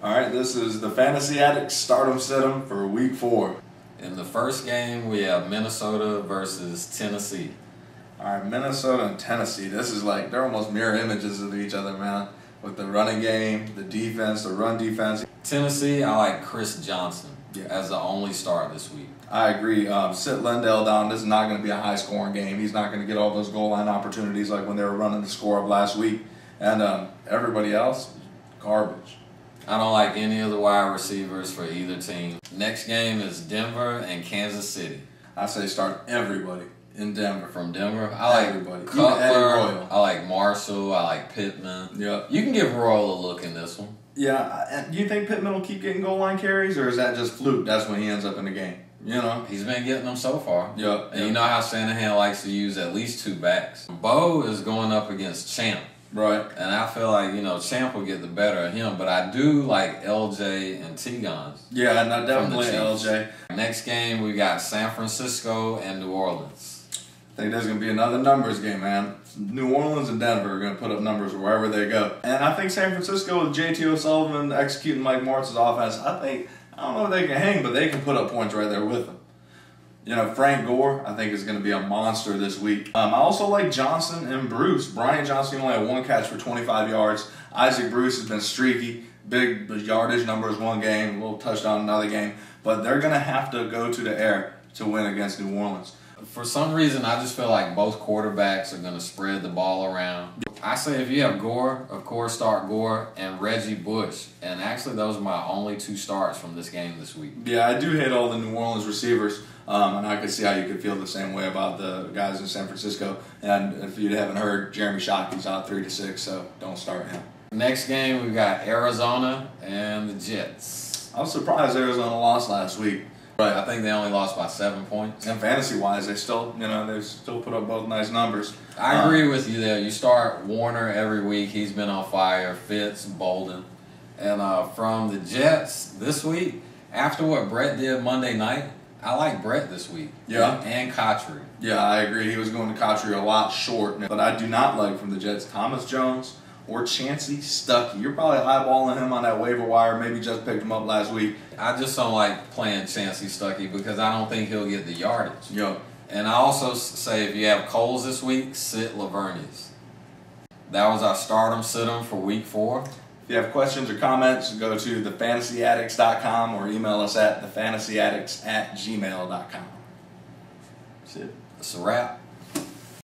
Alright, this is the Fantasy Addict Startem Sitem for Week 4. In the first game, we have Minnesota versus Tennessee. Alright, Minnesota and Tennessee. This is like, they're almost mirror images of each other, man. With the running game, the defense, the run defense. Tennessee, I like Chris Johnson as the only start this week. I agree. Sit Lendale down. This is not going to be a high-scoring game. He's not going to get all those goal line opportunities like when they were running the score up last week. And everybody else, garbage. I don't like any of the wide receivers for either team. Next game is Denver and Kansas City. I say start everybody in Denver. From Denver, I like everybody. Cutler, I like Marshall, I like Pittman. Yep. You can give Royal a look in this one. Yeah, and do you think Pittman will keep getting goal line carries, or is that just fluke? That's when he ends up in the game. You know? He's been getting them so far. Yep. And you know how Shanahan likes to use at least 2 backs. Bo is going up against Champ. Right. And I feel like, Champ will get the better of him, but I do like LJ and T-Gons. Yeah, no, definitely LJ. Next game, we got San Francisco and New Orleans. I think there's going to be another numbers game, man. New Orleans and Denver are going to put up numbers wherever they go. And I think San Francisco with JT O'Sullivan executing Mike Martz's offense, I don't know if they can hang, but they can put up points right there with them. Frank Gore, I think, is going to be a monster this week. I also like Johnson and Bruce. Bryant Johnson only had 1 catch for 25 yards. Isaac Bruce has been streaky. Big yardage numbers one game, a little touchdown another game. But they're going to have to go to the air to win against New Orleans. For some reason, I just feel like both quarterbacks are going to spread the ball around. I say if you have Gore, of course start Gore and Reggie Bush. And actually, those are my only 2 starts from this game this week. Yeah, I do hate all the New Orleans receivers. And I can see how you could feel the same way about the guys in San Francisco. And if you haven't heard, Jeremy Shockey's out 3 to 6, so don't start him. Next game, we got Arizona and the Jets. I was surprised Arizona lost last week. Right. I think they only lost by 7 points. And fantasy-wise, they still put up both nice numbers. I agree with you there. You start Warner every week. He's been on fire. Fitz, Bolden. And from the Jets this week, after what Brett did Monday night, I like Brett this week. Yeah. And Cotchery. Yeah, I agree. He was going to Cotchery a lot short. But I do not like from the Jets Thomas Jones or Chancey Stuckey. You're probably eyeballing him on that waiver wire. Maybe just picked him up last week. I just don't like playing Chancey Stuckey because I don't think he'll get the yardage. Yeah. And I also say if you have Coles this week, sit Laveraneus. That was our Startem Sitem for Week 4. If you have questions or comments, go to thefanassyaddicts.com or email us at thefanassyaddicts@gmail.com. That's it. It's a wrap.